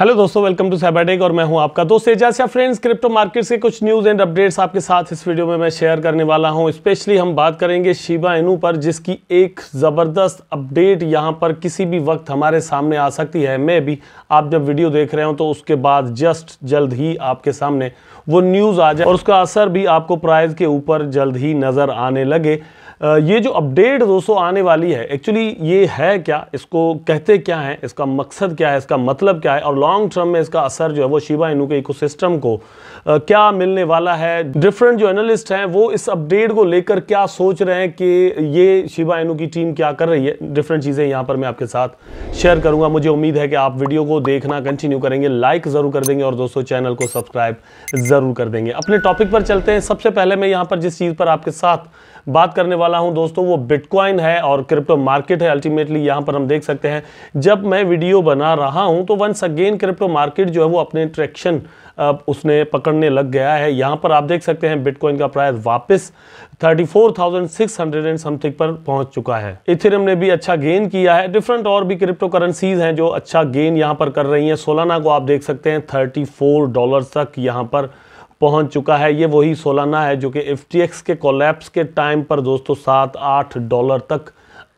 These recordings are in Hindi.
हेलो दोस्तों, वेलकम टू साइबरटेक और मैं हूं आपका दोस्त एजाज। फ्रेंड्स, क्रिप्टो मार्केट्स के कुछ न्यूज़ एंड अपडेट्स आपके साथ इस वीडियो में मैं शेयर करने वाला हूं। स्पेशली हम बात करेंगे शिबा इनू पर, जिसकी एक ज़बरदस्त अपडेट यहां पर किसी भी वक्त हमारे सामने आ सकती है। मैं भी आप जब वीडियो देख रहे हो तो उसके बाद जस्ट जल्द ही आपके सामने वो न्यूज़ आ जाए और उसका असर भी आपको प्राइस के ऊपर जल्द ही नज़र आने लगे। ये जो अपडेट दोस्तों आने वाली है, एक्चुअली ये है क्या, इसको कहते क्या है, इसका मकसद क्या है, इसका मतलब क्या है और लॉन्ग टर्म में इसका असर जो है वो शिबा इनू के इकोसिस्टम को क्या मिलने वाला है। डिफरेंट जो एनालिस्ट हैं वो इस अपडेट को लेकर क्या सोच रहे हैं कि ये शिबा इनू की टीम क्या कर रही है, डिफरेंट चीज़ें यहाँ पर मैं आपके साथ शेयर करूँगा। मुझे उम्मीद है कि आप वीडियो को देखना कंटिन्यू करेंगे, लाइक ज़रूर कर देंगे और दोस्तों चैनल को सब्सक्राइब ज़रूर कर देंगे। अपने टॉपिक पर चलते हैं। सबसे पहले मैं यहाँ पर जिस चीज़ पर आपके साथ बात करने वाला हूं दोस्तों वो बिटकॉइन है और क्रिप्टो मार्केट है। अल्टीमेटली यहां पर हम देख सकते हैं, जब मैं वीडियो बना रहा हूं तो वंस अगेन क्रिप्टो मार्केट जो है वो अपने ट्रैक्शन उसने पकड़ने लग गया है। यहां पर आप देख सकते हैं बिटकॉइन का प्राइस वापस 34,600 एंड समथिंग पर पहुंच चुका है। इथेरियम ने भी अच्छा गेन किया है। डिफरेंट और भी क्रिप्टो करेंसीज हैं जो अच्छा गेन यहां पर कर रही हैं। सोलाना को आप देख सकते हैं $34 तक यहां पर पहुंच चुका है। ये वही सोलाना है जो कि FTX के कोलैप्स के टाइम पर दोस्तों $7-8 तक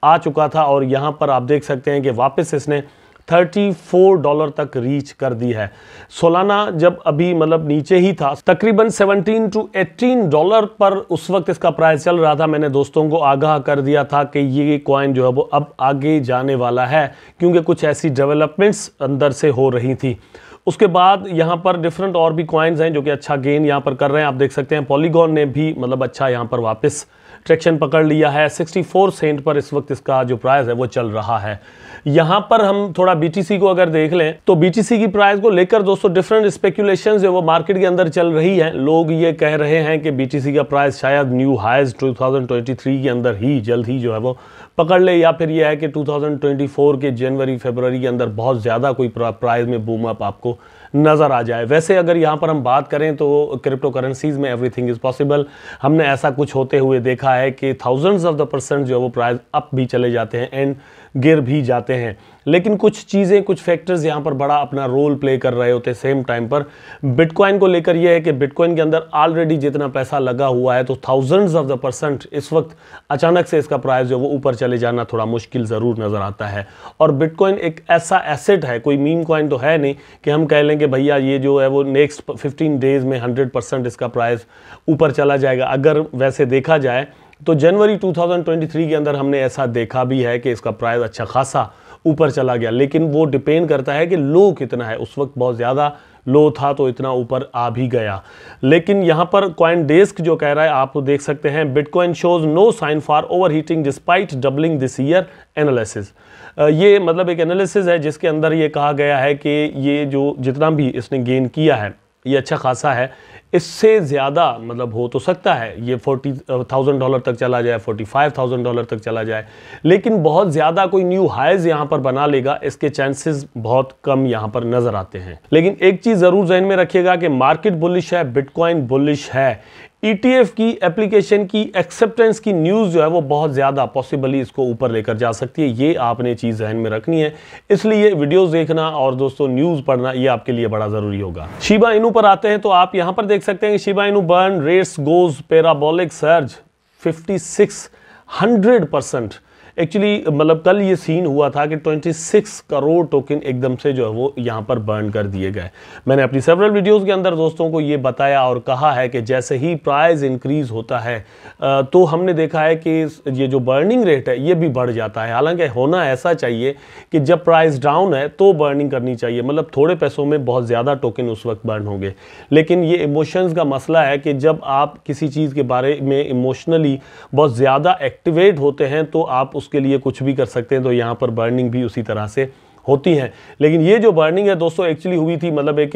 आ चुका था और यहाँ पर आप देख सकते हैं कि वापस इसने $34 तक रीच कर दी है। सोलाना जब अभी मतलब नीचे ही था, तकरीबन $17 to $18 पर उस वक्त इसका प्राइस चल रहा था। मैंने दोस्तों को आगाह कर दिया था कि ये कॉइन जो है वो अब आगे जाने वाला है, क्योंकि कुछ ऐसी डेवलपमेंट्स अंदर से हो रही थी। उसके बाद यहाँ पर डिफरेंट और भी कॉइन्स हैं जो कि अच्छा गेन यहाँ पर कर रहे हैं। आप देख सकते हैं पॉलीगॉन ने भी मतलब अच्छा यहाँ पर वापस ट्रैक्शन पकड़ लिया है। 64 सेंट पर इस वक्त इसका जो प्राइस है वो चल रहा है। यहाँ पर हम थोड़ा BTC को अगर देख लें तो BTC की प्राइस को लेकर दोस्तों डिफरेंट स्पेकुलेशन जो वो मार्केट के अंदर चल रही है। लोग ये कह रहे हैं कि BTC का प्राइस शायद न्यू हाइज 2023 के अंदर ही जल्द ही जो है वो पकड़ ले, या फिर यह है कि 2024 के जनवरी फरवरी के अंदर बहुत ज़्यादा कोई प्राइस में बूम अप आपको नज़र आ जाए। वैसे अगर यहाँ पर हम बात करें तो क्रिप्टो करेंसीज में एवरीथिंग इज़ पॉसिबल। हमने ऐसा कुछ होते हुए देखा है कि थाउजेंड्स ऑफ द परसेंट जो है वो प्राइस अप भी चले जाते हैं एंड गिर भी जाते हैं, लेकिन कुछ चीज़ें, कुछ फैक्टर्स यहाँ पर बड़ा अपना रोल प्ले कर रहे होते हैं सेम टाइम पर। बिटकॉइन को लेकर यह है कि बिटकॉइन के अंदर ऑलरेडी जितना पैसा लगा हुआ है तो थाउजेंड्स ऑफ द परसेंट इस वक्त अचानक से इसका प्राइस जो है वो ऊपर चले जाना थोड़ा मुश्किल ज़रूर नज़र आता है। और बिटकॉइन एक ऐसा एसेट है, कोई मीम कॉइन तो है नहीं कि हम कह लें कि भैया ये जो है वो नेक्स्ट 15 डेज़ में 100% इसका प्राइस ऊपर चला जाएगा। अगर वैसे देखा जाए तो जनवरी 2023 के अंदर हमने ऐसा देखा भी है कि इसका प्राइस अच्छा खासा ऊपर चला गया, लेकिन वो डिपेंड करता है कि लो कितना है। उस वक्त बहुत ज़्यादा लो था तो इतना ऊपर आ भी गया। लेकिन यहाँ पर कॉइन डेस्क जो कह रहा है आप देख सकते हैं, bitcoin shows no sign for over heating despite doubling this year analysis. ये मतलब एक एनालिसिस है जिसके अंदर ये कहा गया है कि ये जो जितना भी इसने गेन किया है ये अच्छा खासा है। इससे ज़्यादा मतलब हो तो सकता है, ये $40,000 तक चला जाए, $45,000 तक चला जाए, लेकिन बहुत ज़्यादा कोई न्यू हाइज यहाँ पर बना लेगा इसके चांसेस बहुत कम यहाँ पर नज़र आते हैं। लेकिन एक चीज़ ज़रूर जहन में रखिएगा कि मार्केट बुलिश है, बिटकॉइन बुलिश है। ETF की एप्लीकेशन की एक्सेप्टेंस की न्यूज़ जो है वो बहुत ज़्यादा पॉसिबली इसको ऊपर लेकर जा सकती है। ये आपने चीज़ जहन में रखनी है, इसलिए वीडियोस देखना और दोस्तों न्यूज़ पढ़ना ये आपके लिए बड़ा ज़रूरी होगा। शिबा इनू पर आते हैं तो आप यहाँ पर देख सकते हैं कि Shiba Inu burn rates goes parabolic surge 5600%। Actually मतलब कल ये सीन हुआ था कि 26 करोड़ टोकन एकदम से जो है वो यहाँ पर बर्न कर दिए गए। मैंने अपनी सेवरल वीडियोस के अंदर दोस्तों को ये बताया और कहा है कि जैसे ही प्राइस इंक्रीज होता है तो हमने देखा है कि ये जो बर्निंग रेट है ये भी बढ़ जाता है। हालांकि होना ऐसा चाहिए कि जब प्राइस डाउन है तो बर्निंग करनी चाहिए, मतलब थोड़े पैसों में बहुत ज़्यादा टोकन उस वक्त बर्न होंगे। लेकिन ये इमोशंस का मसला है कि जब आप किसी चीज़ के बारे में इमोशनली बहुत ज़्यादा एक्टिवेट होते हैं तो आप उसके लिए कुछ भी कर सकते हैं। तो यहाँ पर बर्निंग भी उसी तरह से होती हैं। लेकिन ये जो बर्निंग है दोस्तों एक्चुअली हुई थी, मतलब एक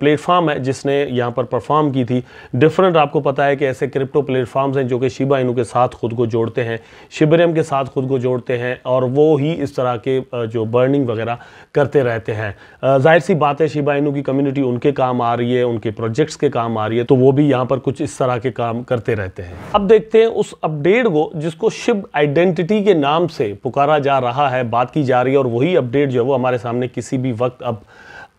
प्लेटफॉर्म है जिसने यहाँ पर परफॉर्म की थी। डिफरेंट आपको पता है कि ऐसे क्रिप्टो प्लेटफॉर्म्स हैं जो कि शिबा इनू के साथ खुद को जोड़ते हैं, शिबरियम के साथ खुद को जोड़ते हैं और वो ही इस तरह के जो बर्निंग वगैरह करते रहते हैं। जाहिर सी बात है शिबा इनू की कम्युनिटी उनके काम आ रही है, उनके प्रोजेक्ट्स के काम आ रही है, तो वो भी यहाँ पर कुछ इस तरह के काम करते रहते हैं। अब देखते हैं उस अपडेट को जिसको शिब आइडेंटिटी के नाम से पुकारा जा रहा है, बात की जा रही है, और वही अपडेट जो है वो हमारे सामने किसी भी वक्त अब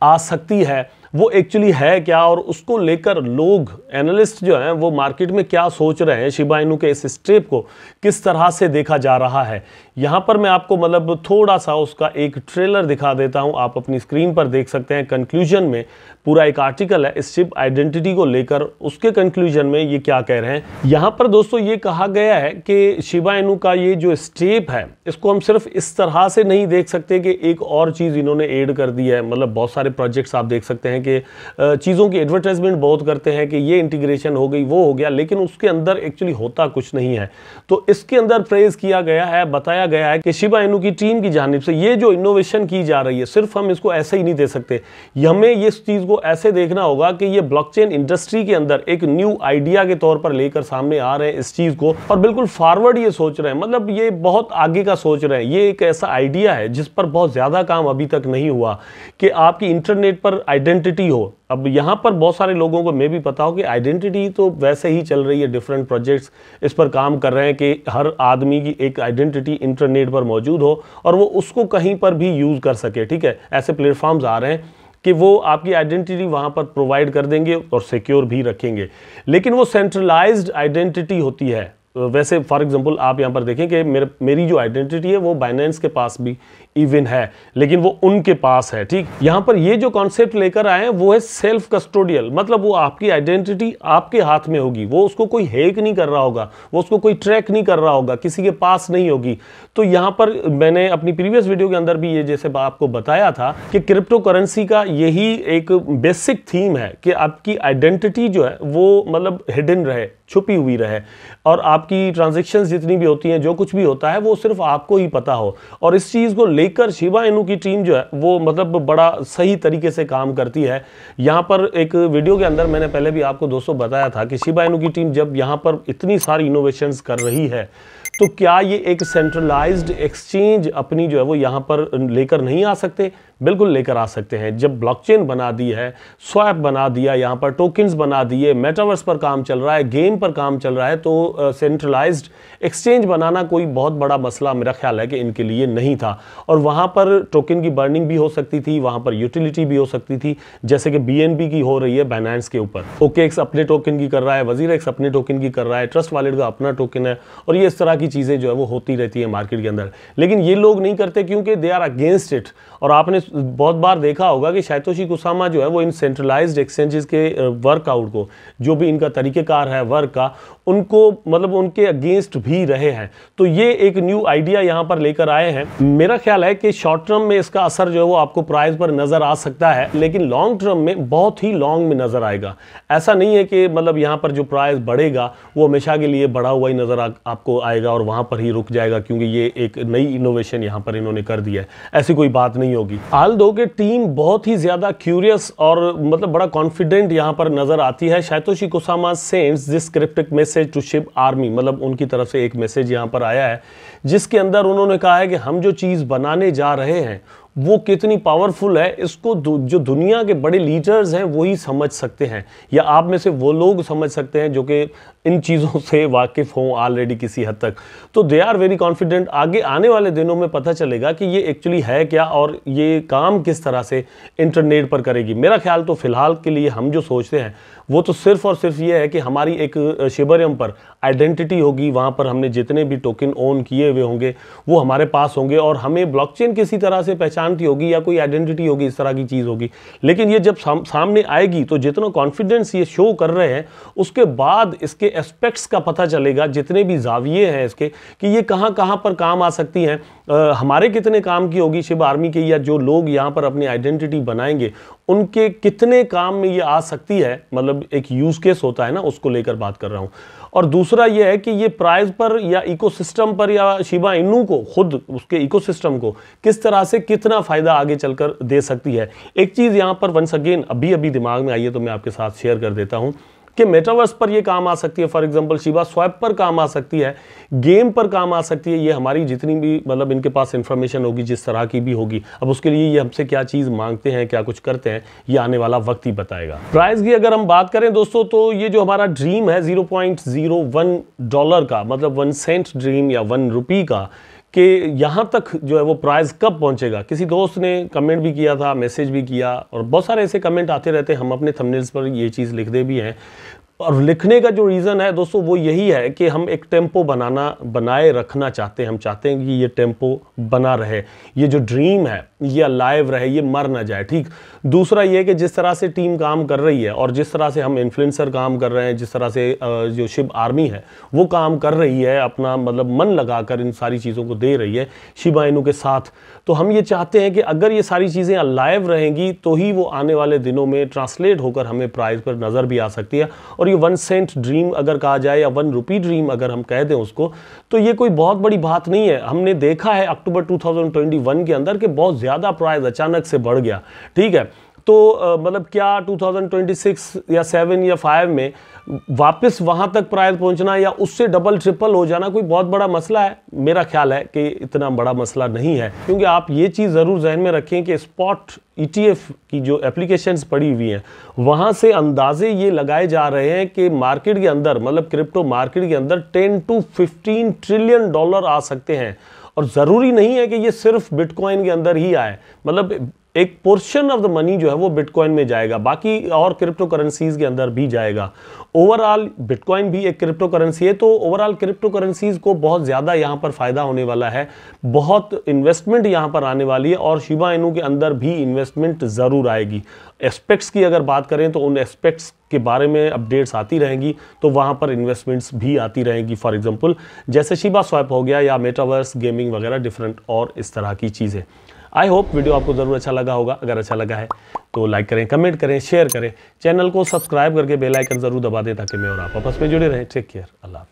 आ सकती है वो एक्चुअली है क्या, और उसको लेकर लोग एनालिस्ट जो हैं वो मार्केट में क्या सोच रहे हैं, शिबा इनू के इस स्टेप को किस तरह से देखा जा रहा है। यहाँ पर मैं आपको मतलब थोड़ा सा उसका एक ट्रेलर दिखा देता हूँ, आप अपनी स्क्रीन पर देख सकते हैं। कंक्लूजन में पूरा एक आर्टिकल है इस शिब आइडेंटिटी को लेकर, उसके कंक्लूजन में ये क्या कह रहे हैं। यहाँ पर दोस्तों ये कहा गया है कि शिबा इनू का ये जो स्टेप है इसको हम सिर्फ इस तरह से नहीं देख सकते कि एक और चीज़ इन्होंने ऐड कर दी है। मतलब बहुत सारे प्रोजेक्ट्स आप देख सकते हैं कि चीज़ों की एडवर्टाइजमेंट बहुत करते हैं कि ये इंटीग्रेशन हो गई वो हो गया, लेकिन उसके अंदर एक्चुअली होता कुछ नहीं है। तो इसके अंदर प्रेज किया गया है, बताया गया है कि शिबा इनू की टीम की जानिब से ये जो इनोवेशन की जा रही है सिर्फ हम इसको ऐसे ही नहीं दे सकते, हमें ये चीज़ को ऐसे देखना होगा कि ये ब्लॉकचेन इंडस्ट्री के अंदर एक न्यू आइडिया के तौर पर लेकर सामने आ रहे हैं इस चीज़ को, और बिल्कुल फॉरवर्ड ये सोच रहे हैं। मतलब ये बहुत आगे का सोच रहे हैं। ये एक ऐसा आइडिया है जिस पर बहुत ज़्यादा काम अभी तक नहीं हुआ कि आपकी इंटरनेट पर आइडेंटिटी हो। अब यहाँ पर बहुत सारे लोगों को मैं भी पता हो कि आइडेंटिटी तो वैसे ही चल रही है, डिफरेंट प्रोजेक्ट्स इस पर काम कर रहे हैं कि हर आदमी की एक आइडेंटिटी इंटरनेट पर मौजूद हो और वो उसको कहीं पर भी यूज़ कर सके। ठीक है, ऐसे प्लेटफॉर्म्स आ रहे हैं कि वो आपकी आइडेंटिटी वहाँ पर प्रोवाइड कर देंगे और सिक्योर भी रखेंगे, लेकिन वो सेंट्रलाइज्ड आइडेंटिटी होती है। वैसे फॉर एग्जांपल आप यहाँ पर देखें कि मेरी जो आइडेंटिटी है वो बाइनेंस के पास भी इवन है, लेकिन वो उनके पास है। ठीक, यहाँ पर ये जो कॉन्सेप्ट लेकर आए हैं वो है सेल्फ कस्टोडियल, मतलब वो आपकी आइडेंटिटी आपके हाथ में होगी, वो उसको कोई हैक नहीं कर रहा होगा, वो उसको कोई ट्रैक नहीं कर रहा होगा, किसी के पास नहीं होगी। तो यहाँ पर मैंने अपनी प्रीवियस वीडियो के अंदर भी ये जैसे आपको बताया था कि क्रिप्टो करेंसी का यही एक बेसिक थीम है कि आपकी आइडेंटिटी जो है वो मतलब हिडन रहे, छुपी हुई रहे, और आपकी ट्रांजैक्शंस जितनी भी होती हैं, जो कुछ भी होता है वो सिर्फ आपको ही पता हो। और इस चीज़ को लेकर शिबा इनू की टीम जो है वो मतलब बड़ा सही तरीके से काम करती है। यहाँ पर एक वीडियो के अंदर मैंने पहले भी आपको दोस्तों बताया था कि शिबा इनू की टीम जब यहाँ पर इतनी सारी इनोवेशंस कर रही है तो क्या ये एक सेंट्रलाइज्ड एक्सचेंज अपनी जो है वो यहाँ पर लेकर नहीं आ सकते? बिल्कुल लेकर आ सकते हैं। जब ब्लॉकचेन बना दी है, स्वैप बना दिया, यहाँ पर टोकन्स बना दिए, मेटावर्स पर काम चल रहा है, गेम पर काम चल रहा है, तो सेंट्रलाइज्ड एक्सचेंज बनाना कोई बहुत बड़ा मसला मेरा ख्याल है कि इनके लिए नहीं था। और वहाँ पर टोकन की बर्निंग भी हो सकती थी, वहाँ पर यूटिलिटी भी हो सकती थी, जैसे कि BNB की हो रही है बाइनेंस के ऊपर। OKX अपने टोकन की कर रहा है, WazirX अपने टोकन की कर रहा है, ट्रस्ट वॉलेट का अपना टोकन है, और ये इस तरह की चीज़ें जो है वो होती रहती है मार्केट के अंदर। लेकिन ये लोग नहीं करते क्योंकि दे आर अगेंस्ट इट। और आपने बहुत बार देखा होगा कि सातोशी कुसामा जो है वो इन सेंट्रलाइज्ड एक्सचेंजेस के वर्कआउट को, जो भी इनका तरीक़ेकार है वर्क का, उनको मतलब उनके अगेंस्ट भी रहे हैं। तो ये एक न्यू आइडिया यहाँ पर लेकर आए हैं। मेरा ख्याल है कि शॉर्ट टर्म में इसका असर जो है वो आपको प्राइस पर नजर आ सकता है, लेकिन लॉन्ग टर्म में बहुत ही लॉन्ग में नजर आएगा। ऐसा नहीं है कि मतलब यहाँ पर जो प्राइस बढ़ेगा वो हमेशा के लिए बढ़ा हुआ ही नजर आपको आएगा और वहां पर ही रुक जाएगा क्योंकि ये एक नई इनोवेशन यहाँ पर इन्होंने कर दिया है, ऐसी कोई बात नहीं होगी। आल्दो के टीम बहुत ही ज्यादा क्यूरियस और मतलब बड़ा कॉन्फिडेंट यहाँ पर नजर आती है। Satoshi Kusama sends this cryptic message to Shib army, मतलब उनकी तरफ से एक मैसेज यहाँ पर आया है जिसके अंदर उन्होंने कहा है कि हम जो चीज बनाने जा रहे हैं वो कितनी पावरफुल है, इसको जो दुनिया के बड़े लीडर्स हैं वही समझ सकते हैं, या आप में से वो लोग समझ सकते हैं जो कि इन चीज़ों से वाकिफ़ हों ऑलरेडी किसी हद तक। तो दे आर वेरी कॉन्फिडेंट। आगे आने वाले दिनों में पता चलेगा कि ये एक्चुअली है क्या और ये काम किस तरह से इंटरनेट पर करेगी। मेरा ख्याल तो फिलहाल के लिए हम जो सोचते हैं वो तो सिर्फ और सिर्फ ये है कि हमारी एक शिबरियम पर आइडेंटिटी होगी, वहाँ पर हमने जितने भी टोकन ओन किए हुए होंगे वो हमारे पास होंगे और हमें ब्लॉकचेन किसी तरह से पहचानती होगी या कोई आइडेंटिटी होगी, इस तरह की चीज़ होगी। लेकिन ये जब सामने आएगी तो जितना कॉन्फिडेंस ये शो कर रहे हैं उसके बाद इसके एस्पेक्ट्स का पता चलेगा, जितने भी जाविये हैं इसके, कि ये कहाँ कहाँ पर काम आ सकती हैं, हमारे कितने काम की होगी शिब आर्मी के, या जो लोग यहाँ पर अपनी आइडेंटिटी बनाएंगे उनके कितने काम में ये आ सकती है। मतलब एक यूज केस होता है ना, उसको लेकर बात कर रहा हूँ। और दूसरा ये है कि ये प्राइस पर या इकोसिस्टम पर या शिबा इनू को खुद उसके इकोसिस्टम को किस तरह से कितना फायदा आगे चलकर दे सकती है। एक चीज़ यहाँ पर वंस अगेन अभी अभी दिमाग में आई है तो मैं आपके साथ शेयर कर देता हूँ कि मेटावर्स पर ये काम आ सकती है। फॉर एग्जांपल शिबा स्वैप पर काम आ सकती है, गेम पर काम आ सकती है। ये हमारी जितनी भी मतलब इनके पास इंफॉर्मेशन होगी जिस तरह की भी होगी, अब उसके लिए ये हमसे क्या चीज़ मांगते हैं, क्या कुछ करते हैं, ये आने वाला वक्त ही बताएगा। प्राइस की अगर हम बात करें दोस्तों तो ये जो हमारा ड्रीम है $0.01 का, मतलब 1 सेंट ड्रीम या 1 रुपये का, कि यहाँ तक जो है वो प्राइस कब पहुँचेगा। किसी दोस्त ने कमेंट भी किया था, मैसेज भी किया, और बहुत सारे ऐसे कमेंट आते रहते हैं, हम अपने थंबनेल्स पर ये चीज़ लिखते भी हैं। और लिखने का जो रीज़न है दोस्तों वो यही है कि हम एक टेम्पो बनाए रखना चाहते हैं। हम चाहते हैं कि ये टेम्पो बना रहे, ये जो ड्रीम है ये अलाइव रहे, ये मर ना जाए। ठीक, दूसरा ये कि जिस तरह से टीम काम कर रही है और जिस तरह से हम इन्फ्लुएंसर काम कर रहे हैं, जिस तरह से जो शिब आर्मी है वो काम कर रही है, अपना मतलब मन लगाकर इन सारी चीज़ों को दे रही है शिबा इनू के साथ, तो हम ये चाहते हैं कि अगर ये सारी चीज़ें अलाइव रहेंगी तो ही वो आने वाले दिनों में ट्रांसलेट होकर हमें प्राइस पर नज़र भी आ सकती है। और ये 1 सेंट ड्रीम अगर कहा जाए या 1 रुपी ड्रीम अगर हम कह दें उसको, तो ये कोई बहुत बड़ी बात नहीं है। हमने देखा है अक्टूबर 2021 के अंदर कि बहुत ज़्यादा प्राइस अचानक से बढ़ गया। ठीक है, तो मतलब क्या 2026 या 7 या 5 में वापस वहां तक प्राइस पहुंचना या उससे डबल ट्रिपल हो जाना कोई बहुत बड़ा मसला है? मेरा ख्याल है कि इतना बड़ा मसला नहीं है, क्योंकि आप ये चीज़ ज़रूर जहन में रखें कि स्पॉट ETF की जो एप्लीकेशंस पड़ी हुई हैं वहाँ से अंदाजे ये लगाए जा रहे हैं कि मार्केट के अंदर, मतलब क्रिप्टो मार्केट के अंदर 10 to 15 ट्रिलियन डॉलर आ सकते हैं। और ज़रूरी नहीं है कि ये सिर्फ बिटकॉइन के अंदर ही आए, मतलब एक पोर्शन ऑफ द मनी जो है वो बिटकॉइन में जाएगा, बाकी और क्रिप्टो करेंसीज के अंदर भी जाएगा। ओवरऑल बिटकॉइन भी एक क्रिप्टो करेंसी है, तो ओवरऑल क्रिप्टो करेंसीज को बहुत ज़्यादा यहाँ पर फ़ायदा होने वाला है, बहुत इन्वेस्टमेंट यहाँ पर आने वाली है, और शिबा इनू के अंदर भी इन्वेस्टमेंट ज़रूर आएगी। एस्पेक्ट्स की अगर बात करें तो उन एस्पेक्ट्स के बारे में अपडेट्स आती रहेंगी, तो वहाँ पर इन्वेस्टमेंट्स भी आती रहेंगी। फॉर एग्जांपल जैसे शिबा स्वैप हो गया या मेटावर्स गेमिंग वगैरह डिफरेंट और इस तरह की चीज़ें। आई होप वीडियो आपको ज़रूर अच्छा लगा होगा। अगर अच्छा लगा है तो लाइक करें, कमेंट करें, शेयर करें, चैनल को सब्सक्राइब करके बेल आइकन ज़रूर दबा दें ताकि मैं और आप आपस में जुड़े रहें। टेक केयर, अल्लाह।